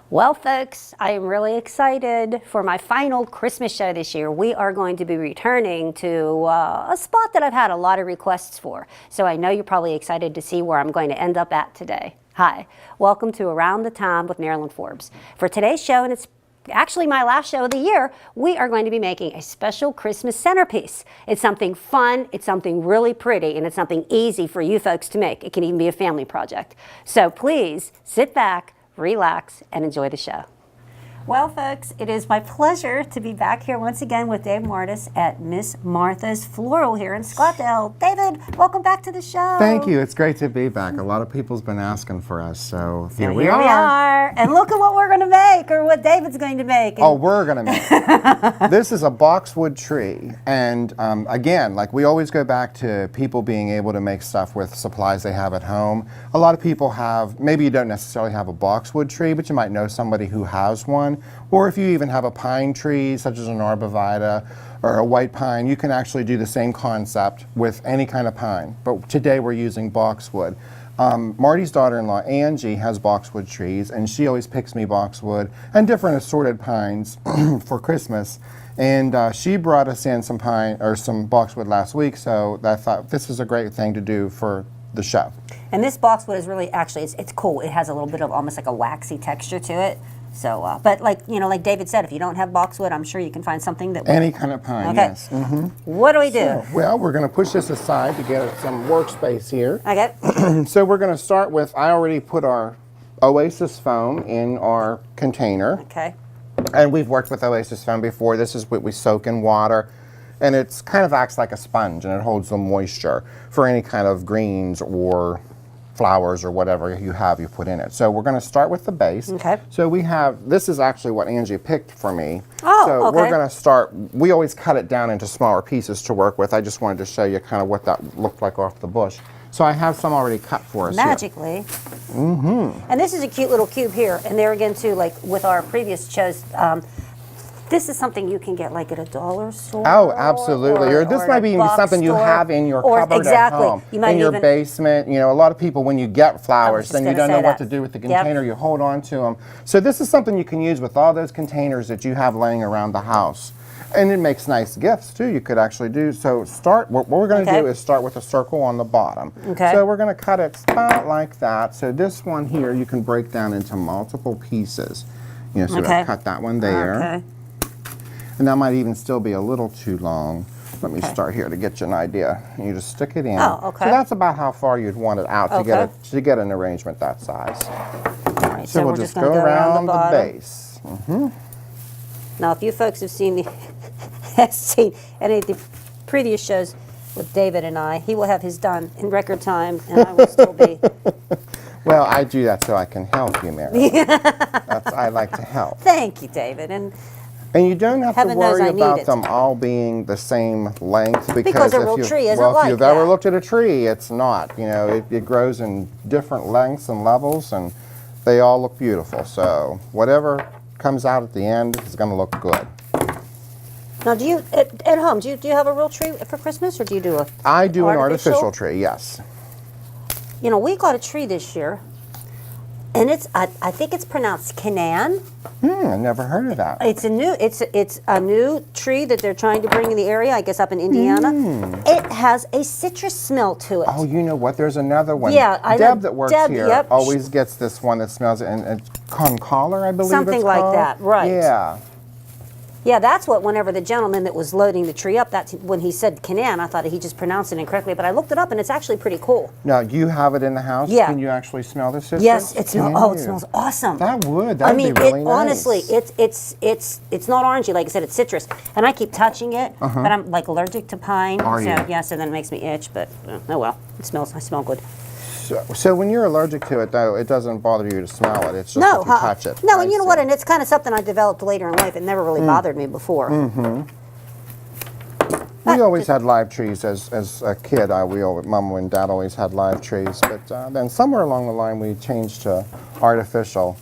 Well, folks, I am really excited for my final Christmas show this year. We are going to be returning to a spot that I've had a lot of requests for. So I know you're probably excited to see where I'm going to end up at today. Hi, welcome to Around the Time with Marilyn Forbes. For today's show, and it's actually my last show of the year, we are going to be making a special Christmas centerpiece. It's something fun, it's something really pretty, and it's something easy for you folks to make. It can even be a family project. So please sit back, relax, and enjoy the show. Well, folks, it is my pleasure to be back here once again with David Mardis at Miss Martha's Floral here in Scottdale. David, welcome back to the show. Thank you. It's great to be back. A lot of people's been asking for us, so here we are. And look at what we're going to make, or what David's going to make. Oh, we're going to make. This is a boxwood tree, and again, like we always go back to people being able to make stuff with supplies they have at home. A lot of people have, maybe you don't necessarily have a boxwood tree, but you might know somebody who has one. Or if you even have a pine tree, such as an arborvitae or a white pine, you can actually do the same concept with any kind of pine. But today we're using boxwood. Marty's daughter-in-law, Angie, has boxwood trees, and she always picks me boxwood and different assorted pines for Christmas. And she brought us in some pine or some boxwood last week, so I thought this is a great thing to do for the show. And this boxwood is really, actually, it's cool. It has a little bit of almost like a waxy texture to it. So, but like, you know, like David said, if you don't have boxwood, I'm sure you can find something that... Any kind of pine, okay. Yes. Mm-hmm. What do we do? So, well, we're going to push this aside to get some workspace here. Okay. So we're going to start with, I already put our Oasis foam in our container. Okay. And we've worked with Oasis foam before. This is what we soak in water. And it kind of acts like a sponge, and it holds the moisture for any kind of greens or flowers or whatever you put in it. So we're going to start with the base. Okay. So we have, this is actually what Angie picked for me. Oh, so okay. We're going to start, we always cut it down into smaller pieces to work with. I just wanted to show you kind of what that looked like off the bush. So I have some already cut for us magically. Here. Mm-hmm. And this is a cute little cube here. And there again too, like with our previous shows, this is something you can get like at a dollar store. Oh, absolutely. Or this might be something you have in your cupboard at home. You might in your basement. You know, a lot of people, when you get flowers, then you don't know what to do with the container. You hold on to them. So this is something you can use with all those containers that you have laying around the house. And it makes nice gifts, too, you could actually do. So what we're going to do is start with a circle on the bottom. Okay. So we're going to cut it about like that. So this one here, you can break down into multiple pieces. You know, so we'll cut that one there. Okay. And that might even still be a little too long. Let me start here to get you an idea. You just stick it in. Oh, okay. So that's about how far you'd want it out to get an arrangement that size. All right, so we'll just go around the base. Mm-hmm. Now, if you folks have seen any of the previous shows with David and I, he will have his done in record time, and I will still be... Well, I do that so I can help you, Mary. I like to help. Thank you, David. And you don't have to worry about them all being the same length because a real tree isn't like that. If you've ever looked at a tree, it's not. You know, it grows in different lengths and levels, and they all look beautiful. So whatever comes out at the end is going to look good. Now, do you at home do you have a real tree for Christmas, or do you do a? I do an artificial tree. Yes. You know, we got a tree this year. And I think it's pronounced Canaan. I never heard of that. It's a new tree that they're trying to bring in the area, I guess up in Indiana. It has a citrus smell to it. Oh, you know what? There's another one. Yeah, Deb that works here always gets this one that smells it, and concolor, I believe something it's like called. that, right? Yeah. Yeah, that's what, whenever the gentleman that was loading the tree up, that's when he said Canaan, I thought he just pronounced it incorrectly, but I looked it up and it's actually pretty cool. Now, do you have it in the house? Yeah. Can you actually smell the citrus? Yes, it smells awesome. That'd be really nice. Honestly, it's not orangey, like I said, it's citrus. And I keep touching it, but I'm like allergic to pine. Are you? Yeah, so then it makes me itch, but oh well, I smell good. So when you're allergic to it, though, it doesn't bother you to smell it. It's just if you touch it. No, and you know what? And it's kind of something I developed later in life. It never really bothered me before. We always had live trees as a kid. Mom and Dad always had live trees. But then somewhere along the line, we changed to artificial.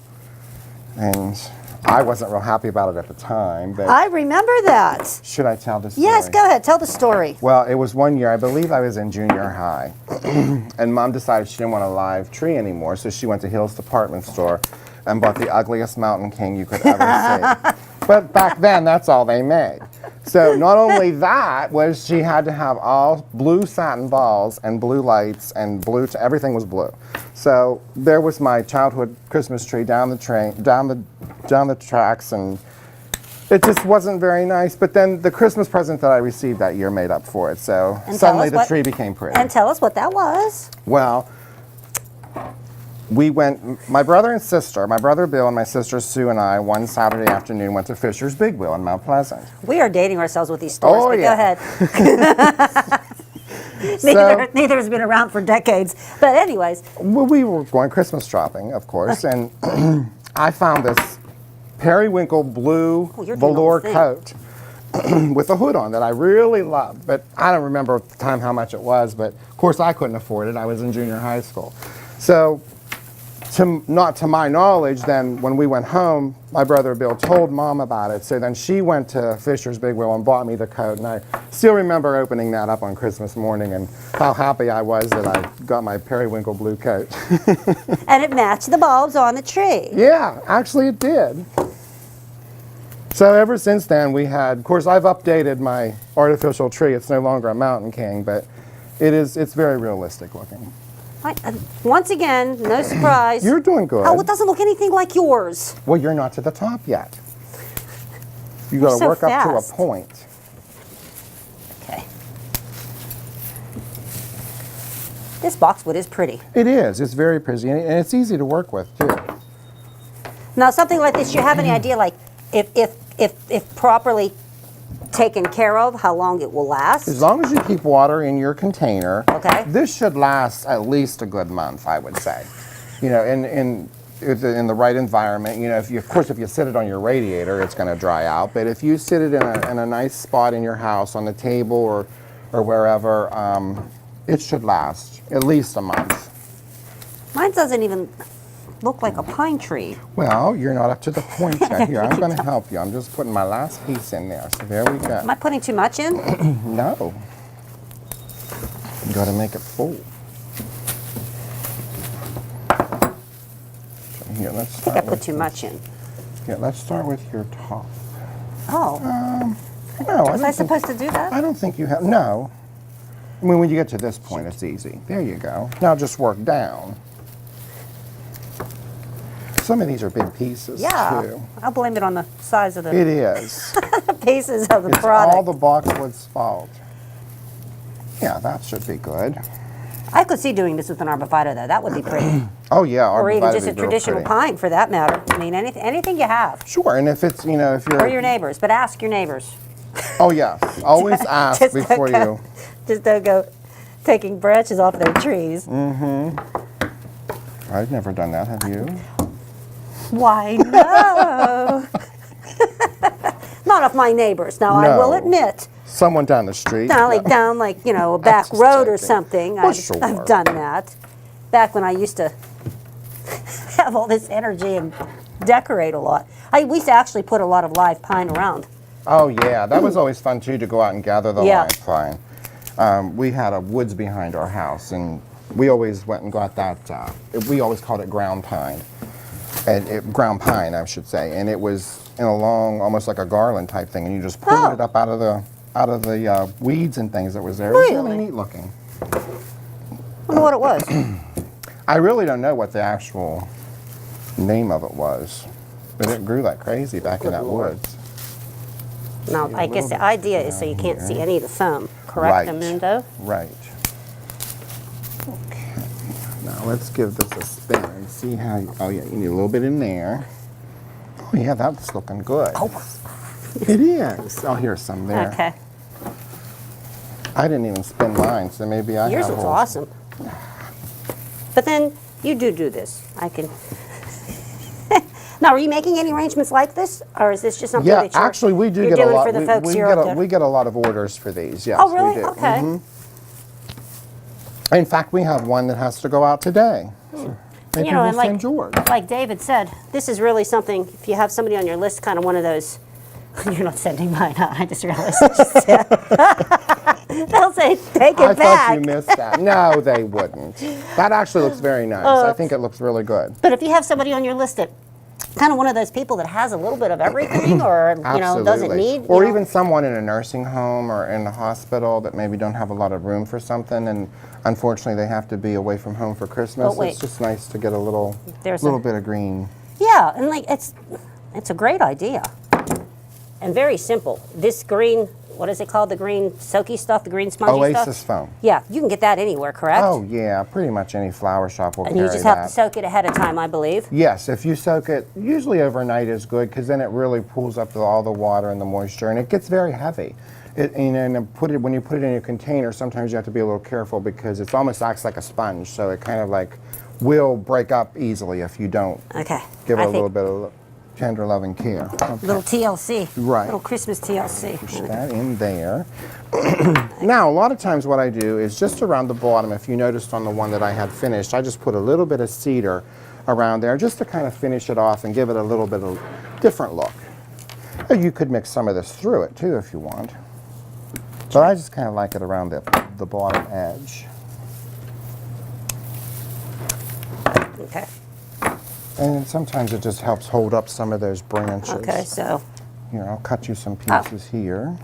And I wasn't real happy about it at the time. But I remember that. Should I tell the story? Yes, go ahead. Tell the story. Well, it was one year, I believe I was in junior high, and Mom decided she didn't want a live tree anymore, so she went to Hill's department store, and bought the ugliest Mountain King you could ever see. But back then, that's all they made. So not only that was she had to have all blue satin balls and blue lights and blue, everything was blue. So there was my childhood Christmas tree down the tracks, and it just wasn't very nice. But then the Christmas present that I received that year made up for it. So suddenly the tree became pretty. And tell us what that was. Well, we went, my brother and sister, my brother Bill and my sister Sue and I, one Saturday afternoon went to Fisher's Big Wheel in Mount Pleasant. We are dating ourselves with these stories, Oh, but yeah. go ahead. Neither has been around for decades. But anyways. Well, we were going Christmas shopping, of course, and I found this periwinkle blue velour coat with a hood on that I really loved. But I don't remember at the time how much it was, but of course I couldn't afford it. I was in junior high school. So, not to my knowledge, then when we went home, my brother Bill told Mom about it. So then she went to Fisher's Big Wheel and bought me the coat. And I still remember opening that up on Christmas morning and how happy I was that I got my periwinkle blue coat. And it matched the bulbs on the tree. Yeah, actually it did. So ever since then we had, of course I've updated my artificial tree. It's no longer a Mountain King, but it's very realistic looking. Once again, no surprise. You're doing good. Oh, it doesn't look anything like yours. Well, you're not to the top yet. You got to so work up to a fast. point. Okay. This boxwood is pretty. It is. It's very pretty, and it's easy to work with too. Now, something like this, you have any idea, like if properly taken care of, how long it will last? As long as you keep water in your container, Okay. this should last at least a good month, I would say. You know, in the right environment. You know, of course, if you sit it on your radiator, it's going to dry out. But if you sit it in a nice spot in your house, on the table or wherever, it should last at least a month. Mine doesn't even look like a pine tree. Well, you're not up to the point yet. Here, I'm going to help you. I'm just putting my last piece in there. So there we go. Am I putting too much in? No. You got to make it full. So here, let's I think start. I put too much in. Yeah, let's start with your top. Oh. No, Was I supposed to do that? I don't think you have. No. I mean, when you get to this point, it's easy. There you go. Now just work down. Some of these are big pieces, Yeah. too. I'll blame it on the size of the It is. pieces of the It's product. all the boxwood's fault. Yeah, that should be good. I could see doing this with an arborvitae, though. That would be pretty. Oh, yeah. Or even arborvitae just a would be real traditional pretty. pine, for that matter. I mean, anything you have. Sure, and if it's, you know, if you're... Or your neighbors, but ask your neighbors. Oh, yes. Always ask Just before don't you... go- Just don't go taking branches off their trees. I've never done that, have you? Why, no. Not of my neighbors. Now, I will No. admit, Someone down the street? down like, you know, a back just road or joking. something. Well, I've sure. done that. Back when I used to have all this energy and decorate a lot. We used to actually put a lot of live pine around. Oh, yeah. That was always fun, too, to go out and gather the Yeah. live pine. We had a woods behind our house, and we always went and got that. We always called it ground pine. Ground pine, I should say. And it was in a long, almost like a garland type thing, and you just pulled it up out of the weeds and things that was there. It was really Really? neat looking. Wonder what it was. I really don't know what the actual name of it was, but it grew like crazy back in that woods. Now, I guess the idea is so you can't see any of the foam, correct, Right. Amundo? Right. Okay. Now let's give this a spin and see how. Oh yeah, you need a little bit in there. Oh yeah, that's looking good. Oh. It is. Oh, here's some there. Okay. I didn't even spin mine, so maybe I Yours have looks holes. awesome. But then you do this. I can. Now, are you making any arrangements like this, or is this just something Yeah, that you're, actually, we do you're get a doing lot. for the folks we here get up a, there? we get a lot of orders for these. Yes, Oh, really? we do. Okay. In fact, we have one that has to go out today. So maybe You know, we'll and like, send yours. like David said, this is really something, if you have somebody on your list, kind of one of those, you're not sending mine out, I just realized what you said. They'll say, take I it thought back. you missed that. No, they wouldn't. That actually looks very nice. I think it looks really good. But if you have somebody on your list that kind of one of those people that has a little bit of everything, or doesn't need, or even someone in a nursing home or in a hospital that maybe don't have a lot of room for something, and unfortunately they have to be away from home for Christmas. Oh, wait. It's just nice to get a little bit of green. Yeah, and like it's a great idea, and very simple. This green, what is it called? The green soaky stuff, the green spongy stuff? Oasis foam. Yeah, you can get that anywhere, correct? Oh yeah, pretty much any flower shop will carry and that. you just have to soak it ahead of time, I believe. Yes, if you soak it, usually overnight is good, because then it really pulls up all the water and the moisture, and it gets very heavy. And when you put it in your container, sometimes you have to be a little careful, because it almost acts like a sponge, so it kind of like will break up easily if you don't give it a little bit of tender loving care. Okay. Little TLC. Right. Little Christmas TLC. Push that in there. Now, a lot of times what I do is just around the bottom, if you noticed on the one that I had finished, I just put a little bit of cedar around there just to kind of finish it off and give it a little bit of different look. Or you could mix some of this through it too if you want. But I just kind of like it around the bottom edge. Okay. And sometimes it just helps hold up some of those branches. Okay, so. Here, I'll cut you some pieces here.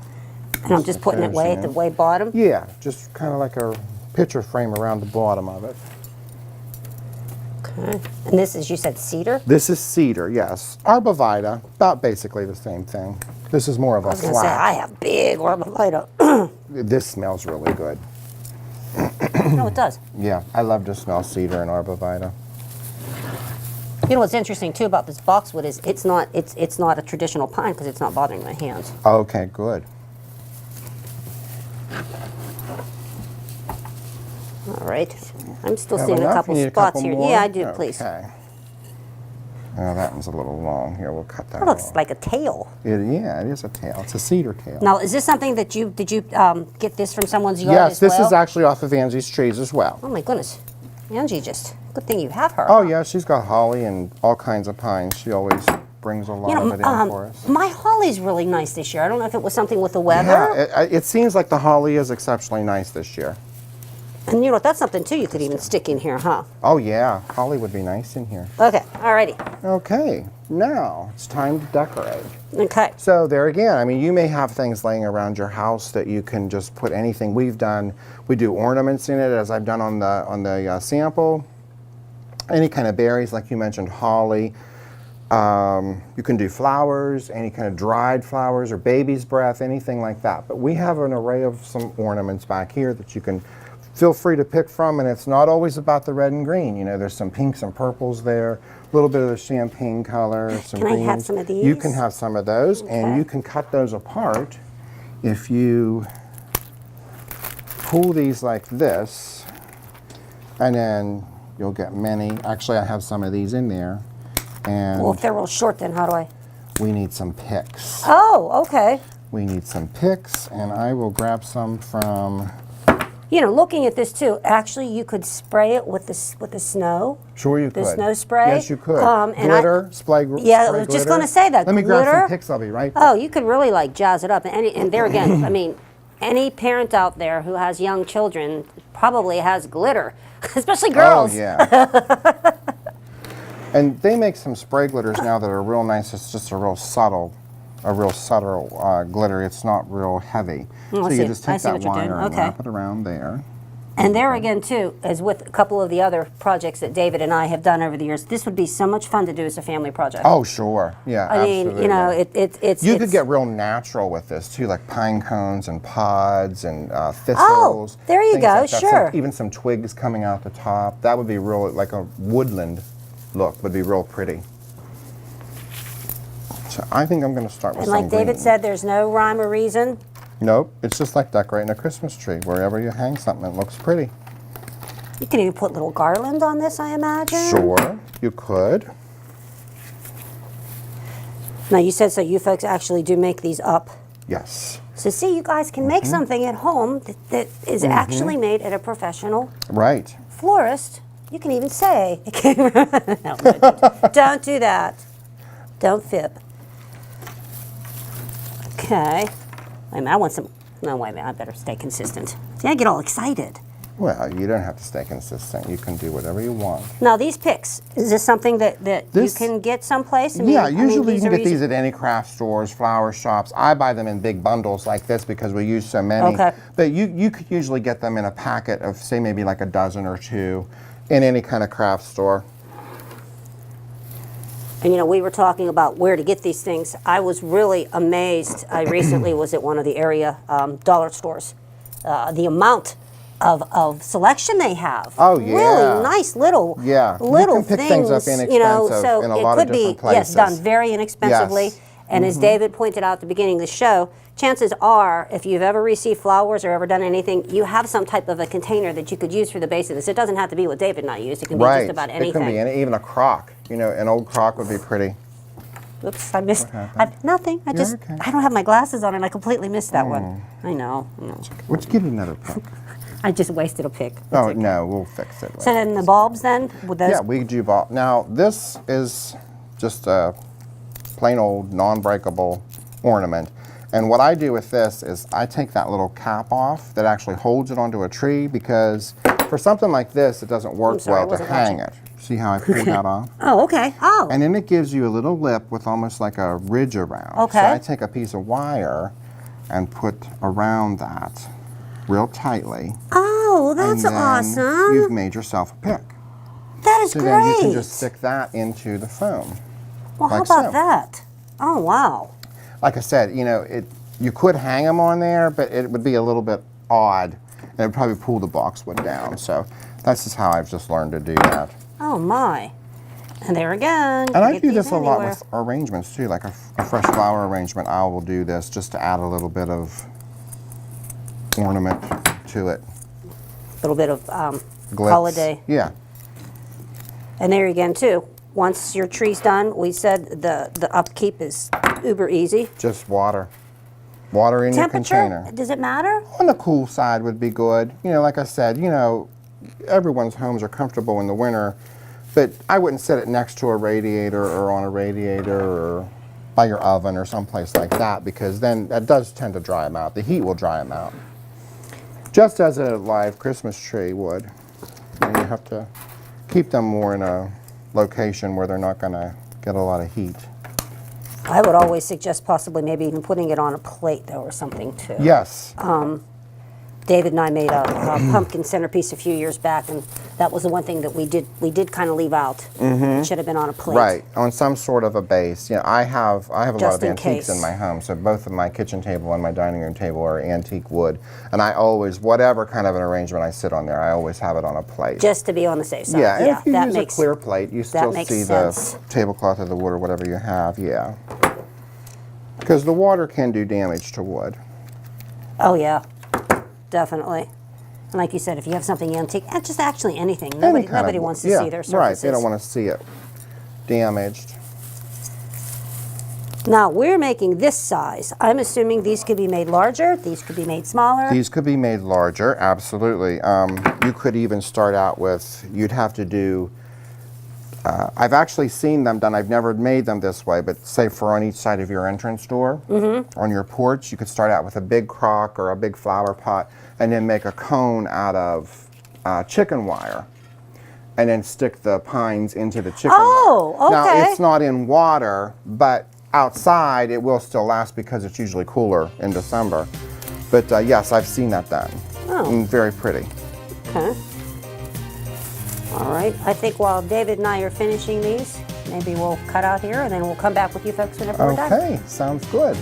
And I'm just putting it way at the way bottom? Yeah, just kind of like a picture frame around the bottom of it. Okay. And this is, you said cedar? This is cedar, yes. Arbovita, about basically the same thing. This is more of a I was going to say, I have big Arbovita. This smells really good. No, it does. Yeah, I love to smell cedar and Arbovita. You know what's interesting too about this boxwood is it's not a traditional pine because it's not bothering my hands. Okay, good. All right. I'm still seeing a couple spots here. More? Yeah, I do, please. Okay. Oh, that one's a little long here. We'll cut that That looks off. like a tail. Yeah, it is a tail. It's a cedar tail. Now, is this something that did you get this from someone's yard Yes, as well? this is actually off of Angie's trees as well. Oh my goodness. Angie, good thing you have her. Oh yeah, she's got holly and all kinds of pines. She always brings a lot of it in for us. My holly's really nice this year. I don't know if it was something with the weather. Yeah, it seems like the holly is exceptionally nice this year. And you know, that's something too you could even stick in here, huh? Oh yeah, holly would be nice in here. Okay, alrighty. Okay, now it's time to decorate. Okay. So there again, I mean, you may have things laying around your house that you can just put anything. We do ornaments in it, as I've done on the sample. Any kind of berries, like you mentioned, holly. You can do flowers, any kind of dried flowers or baby's breath, anything like that. But we have an array of some ornaments back here that you can feel free to pick from, and it's not always about the red and green. You know, there's some pinks and purples there, a little bit of the champagne color, some greens. Can I have some of these? You can have some of those, Okay. and you can cut those apart if you pull these like this, and then you'll get many. Actually, I have some of these in there, and Well, if they're real short, then how do I? we need some picks. Oh, okay. We need some picks, and I will grab some from. You know, looking at this too, actually, you could spray it with the snow. Sure, you could. The snow spray. Yes, you could. And Glitter, spray. Yeah, I spray was just glitter. going to say that. Let me glitter. grab some picks. I'll be right back. Oh, you could really like jazz it up. And there again, I mean, any parent out there who has young children probably has glitter, especially girls. Oh yeah. And they make some spray glitters now that are real nice. It's just a real subtle glitter. It's not real heavy. Oh, so I you see. just I take see that what you're doing. wire and Okay. wrap it around there. And there again too, as with a couple of the other projects that David and I have done over the years, this would be so much fun to do as a family project. Oh sure, yeah. I mean, you know, it's. You could get real natural with this too, like pine cones and pods and thistles. Oh, there you things go, like that. sure. Even some twigs coming out the top. That would be real, like a woodland look. Would be real pretty. So I think I'm going to start with And some like David green. said, there's no rhyme or reason. Nope, it's just like decorating a Christmas tree. Wherever you hang something, it looks pretty. You can even put little garland on this, I imagine. Sure, you could. Now you said so you folks actually do make these up. Yes. So see, you guys can make something at home that is actually made at a professional Right. florist. You can even say, no, don't do that. Don't fib. Okay. Wait a minute, I want some, no, wait a minute, I better stay consistent. See, I get all excited. Well, you don't have to stay consistent. You can do whatever you want. Now these picks, is this something that you can get someplace? Yeah, usually you can get these at any craft stores, flower shops. I buy them in big bundles like this because we use so many. Okay. But you could usually get them in a packet of, say, maybe like a dozen or two in any kind of craft store. And you know, we were talking about where to get these things. I was really amazed. I recently was at one of the area dollar stores. The amount of selection they have. Oh yeah. Really nice little little you can pick things. things up inexpensive You know, so in a it lot could of different be places. done very inexpensively. Yes. And as David pointed out at the beginning of the show, chances are, if you've ever received flowers or ever done anything, you have some type of a container that you could use for the base of this. It doesn't have to be what David and I used. It can be just about anything. It can be even a crock. You know, an old crock would be pretty. Oops, I missed. Nothing. I okay. I don't have my glasses on and I completely missed that one. I know. Let's get another pick. I just wasted a pick. Oh, no, we'll fix it later. So then the bulbs then? With those? Yeah, we do bulb. Now, this is just a plain old non-breakable ornament. And what I do with this is I take that little cap off that actually holds it onto a tree, because for something like this, it doesn't work well to hang it. See how I pulled that off? Oh, okay. Oh. And then it gives you a little lip with almost like a ridge around. Okay. So I take a piece of wire and put around that real tightly. Oh, that's and then awesome. You've made yourself a pick. That is So great. then you can just stick that into the foam. Well, like how about so. that? Oh, wow. Like I said, you know, you could hang them on there, but it would be a little bit odd, and it would probably pull the boxwood down. So that's just how I've just learned to do that. Oh, my. And there again. And I do this a lot with arrangements too, like a fresh flower arrangement. I will do this just to add a little bit of ornament to it. A little bit of Glitz. holiday. Yeah. And there again, too. Once your tree's done, we said the upkeep is uber easy. Just water. Water in your container. Does it matter? On the cool side would be good. You know, like I said, you know, everyone's homes are comfortable in the winter, but I wouldn't set it next to a radiator or on a radiator or by your oven or someplace like that, because then that does tend to dry them out. The heat will dry them out. Just as a live Christmas tree would. And you have to keep them more in a location where they're not going to get a lot of heat. I would always suggest possibly maybe even putting it on a plate, though, or something, too. Yes. David and I made a pumpkin centerpiece a few years back, and that was the one thing that we did kind of leave out. It should have been on a plate. Right, on some sort of a base. You know, I have a lot Just of in antiques case. in my home, so both of my kitchen table and my dining room table are antique wood, and I always, whatever kind of an arrangement I sit on there, I always have it on a plate. Just to be on the safe side. Yeah, and if you that use makes a clear plate, you still makes see sense. the tablecloth of the wood or whatever you have, yeah. Because the water can do damage to wood. Oh, yeah, definitely. And like you said, if you have something antique, just actually anything. Nobody wants to see their surfaces. Right, they don't want to see it damaged. Now, we're making this size. I'm assuming these could be made larger, these could be made smaller. These could be made larger, absolutely. You could even start out with, you'd have to do, I've actually seen them done, I've never made them this way, but say for on each side of your entrance door, on your porch, you could start out with a big crock or a big flower pot, and then make a cone out of chicken wire, and then stick the pines into the chicken wire. Oh, okay. Now, it's not in water, but outside it will still last because it's usually cooler in December. But yes, I've seen that done. Oh. And very pretty. Okay. All right. I think while David and I are finishing these, maybe we'll cut out here and then we'll come back with you folks whenever we're done. Okay, sounds good.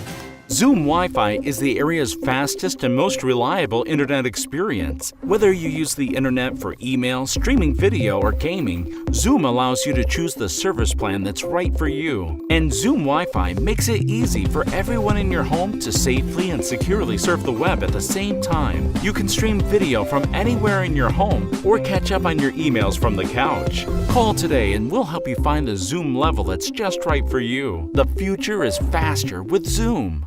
Zoom Wi-Fi is the area's fastest and most reliable internet experience. Whether you use the internet for email, streaming video, or gaming, Zoom allows you to choose the service plan that's right for you. And Zoom Wi-Fi makes it easy for everyone in your home to safely and securely surf the web at the same time. You can stream video from anywhere in your home or catch up on your emails from the couch. Call today and we'll help you find the Zoom level that's just right for you. The future is faster with Zoom.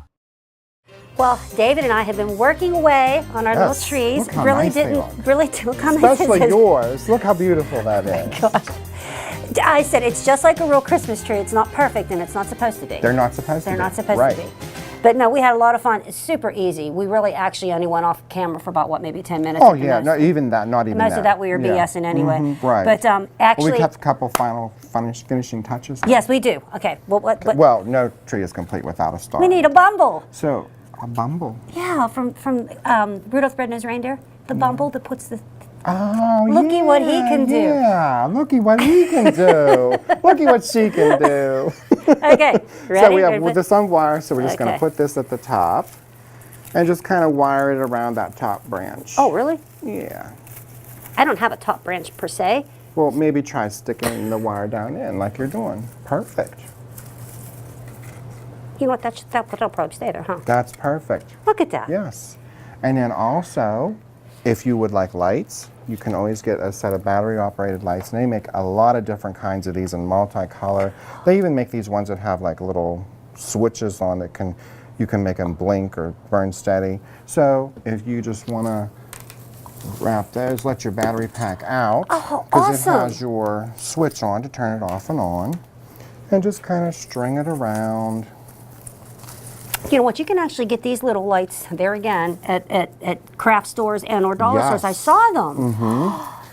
Well, David and I have been working away on our little Yes, trees. look how nice they look. Look how nice it Especially is. yours. Look how beautiful that is. Gosh. I said it's just like a real Christmas tree. It's not perfect and it's not supposed to be. They're not supposed to be. They're not supposed right. to be. But no, we had a lot of fun. It's super easy. We really actually only went off camera for about, what, maybe 10 minutes. Oh at the yeah, most. not even that. Most of that we were BSing anyway. Right. But Well, actually, we have a couple final finishing touches. yes, we do. Okay. Well, Well, no tree is complete without a star. we need a bumble. So a bumble. Yeah, from Rudolph the Red-Nosed Reindeer. The bumble that puts the. Oh, Looky what he can do. Yeah, looky what he can do. Looky what she can do. Okay. Ready? So we have Ready? this on wire, so we're just going Okay. to put this at the top and just kind of wire it around that top branch. Oh, really? Yeah. I don't have a top branch per se. Well, maybe try sticking the wire down in like you're doing. Perfect. You know what? That'll probably stay there, huh? That's perfect. Look at that. Yes. And then also, if you would like lights, you can always get a set of battery-operated lights. And they make a lot of different kinds of these in multicolor. They even make these ones that have like little switches on that you can make them blink or burn steady. So if you just want to wrap those, let your battery pack out. Oh, Because it awesome. has your switch on to turn it off and on. And just kind of string it around. You know what? You can actually get these little lights there again at craft stores and or dollar stores. I Yes. saw them.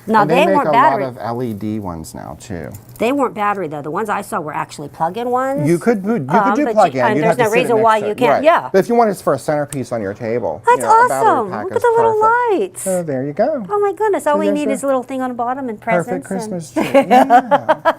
Now And they make weren't a battery. lot of LED ones now too. They weren't battery though. The ones I saw were actually plug-in ones. You could do but plug-in. and You'd there's have to no sit it reason next why to you it. can't. Right. Yeah. But if you want it for a centerpiece on your table, That's you know, a battery awesome. pack Look is at the little perfect. lights. So there you go. Oh my goodness! All we there's need a is a little thing on the bottom and presents. Perfect Christmas and- tree. Yeah.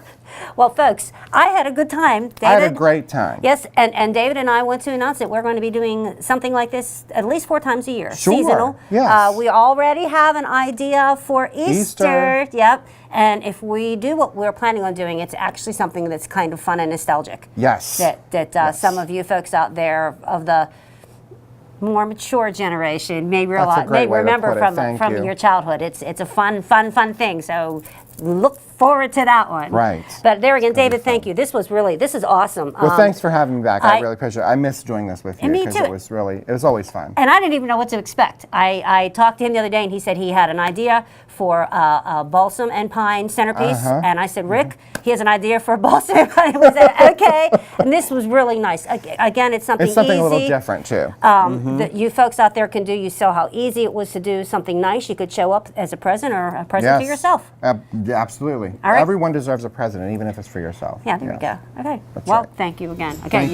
Well, folks, I had a good time. David, I had a great time. Yes, and David and I want to announce that we're going to be doing something like this at least 4 times a year. Sure, Seasonal. yes. We already have an idea for Easter. Yep. And if we do what we're planning on doing, it's actually something that's kind of fun and nostalgic. Yes. That Yes. some of you folks out there of the more mature generation may realize, That's a great may way to remember put it. Thank from you. your childhood. It's a fun thing. So look forward to that one. Right. But there again, gonna be David, thank fun. you. This is awesome. Well, thanks for having me back. I I- really appreciate it. I miss doing this with you me because too. it was always fun. And I didn't even know what to expect. I talked to him the other day, and he said he had an idea for a balsam and pine centerpiece. And I said, Rick, he has an idea for a balsam and pine. We said, okay. And this was really nice. Again, it's something It's something easy. a little different too. That you folks out there can do. You saw how easy it was to do something nice. You could show up as a present or a present for Yes. yourself. Yeah, absolutely. All right. Everyone deserves a present, even if it's for yourself. Yeah, there Yes. we go. Okay. That's Well, right. thank you again. Okay, Thank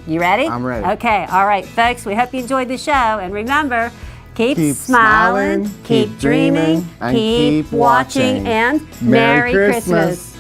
you ready? I'm ready. Okay. All right, folks. We hope you enjoyed the show, and remember, keep Keep smiling, smiling, keep keep dreaming, dreaming, and keep keep watching, watching. and Merry Merry Christmas. Christmas.